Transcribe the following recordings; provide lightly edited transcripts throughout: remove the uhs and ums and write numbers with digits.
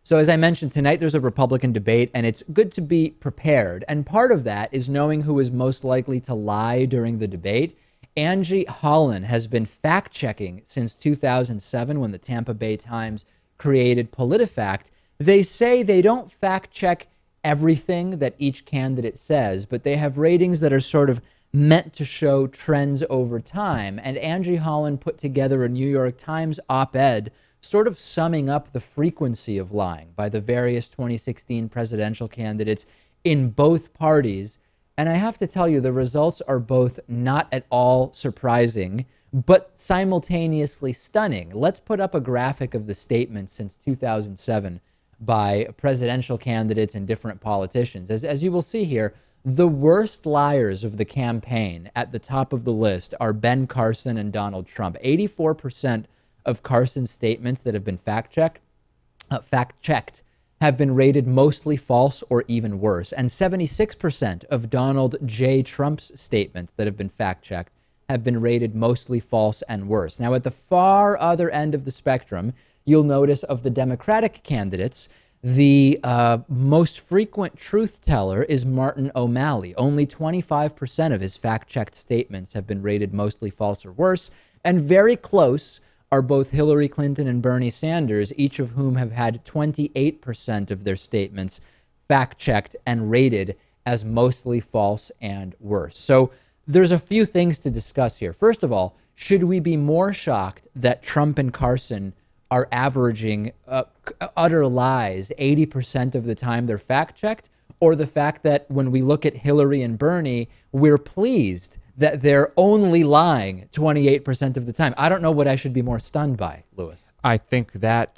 So as I mentioned, tonight there's a Republican debate, and it's good to be prepared. And part of that is knowing who is most likely to lie during the debate. Angie Holland has been fact-checking since 2007 when the Tampa Bay Times created PolitiFact. They say they don't fact-check everything that each candidate says, but they have ratings that are sort of meant to show trends over time. And Angie Holland put together a New York Times op-ed sort of summing up the frequency of lying by the various 2016 presidential candidates in both parties. And I have to tell you, the results are both not at all surprising, but simultaneously stunning. Let's put up a graphic of the statements since 2007 by presidential candidates and different politicians. As you will see here, the worst liars of the campaign at the top of the list are Ben Carson and Donald Trump. 84% of Carson's statements that have been fact-checked have been rated mostly false or even worse. And 76% of Donald J. Trump's statements that have been fact-checked have been rated mostly false and worse. Now, at the far other end of the spectrum, you'll notice of the Democratic candidates, the most frequent truth teller is Martin O'Malley. Only 25% of his fact-checked statements have been rated mostly false or worse, and very close are both Hillary Clinton and Bernie Sanders, each of whom have had 28% of their statements fact-checked and rated as mostly false and worse. So there's a few things to discuss here. First of all, should we be more shocked that Trump and Carson are averaging utter lies 80% of the time they're fact-checked, or the fact that when we look at Hillary and Bernie, we're pleased that they're only lying 28% of the time? I don't know what I should be more stunned by, Louis. I think that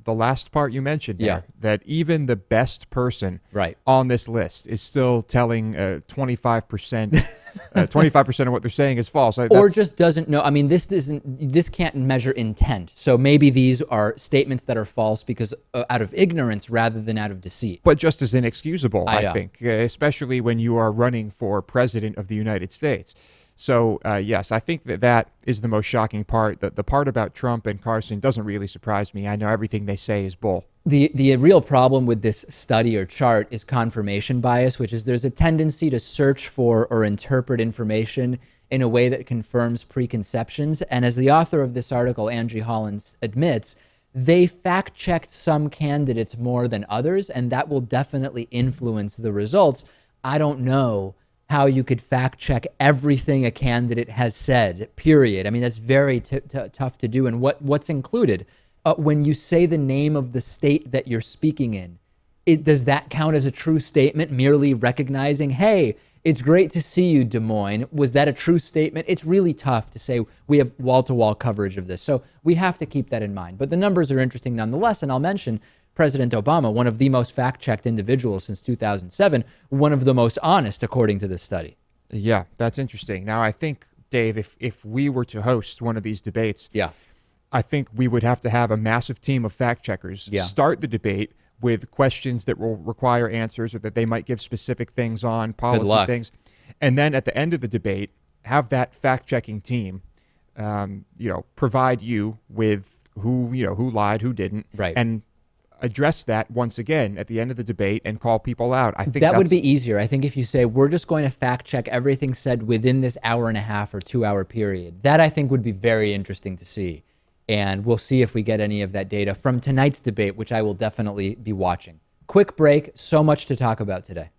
the last part you mentioned there, that even the best person on this list is still telling 25% 25% of what they're saying is false. Or just doesn't know. I mean, this can't measure intent. So maybe these are statements that are false because out of ignorance rather than out of deceit. But just as inexcusable, I think, especially when you are running for president of the United States. So, yes, I think that is the most shocking part. The part about Trump and Carson doesn't really surprise me. I know everything they say is bull. The real problem with this study or chart is confirmation bias, which is there's a tendency to search for or interpret information in a way that confirms preconceptions. And as the author of this article, Angie Holland, admits, they fact-checked some candidates more than others, and that will definitely influence the results. I don't know how you could fact-check everything a candidate has said, period. I mean, that's very tough to do. And what's included? When you say the name of the state that you're speaking in, does that count as a true statement, merely recognizing, hey, it's great to see you, Des Moines? Was that a true statement? It's really tough to say we have wall-to-wall coverage of this. So we have to keep that in mind. But the numbers are interesting nonetheless, and I'll mention President Obama, one of the most fact-checked individuals since 2007, one of the most honest, according to this study. Yeah, that's interesting. Now, I think, Dave, if we were to host one of these debates, I think we would have to have a massive team of fact-checkers start the debate with questions that will require answers or that they might give specific things on, policy things. And then at the end of the debate, have that fact-checking team, provide you with who lied, who didn't, and address that once again at the end of the debate and call people out. I think that would be easier. I think if you say, we're just going to fact check everything said within this hour and a half or 2 hour period, that I think would be very interesting to see. And we'll see if we get any of that data from tonight's debate, which I will definitely be watching. Quick break. So much to talk about today.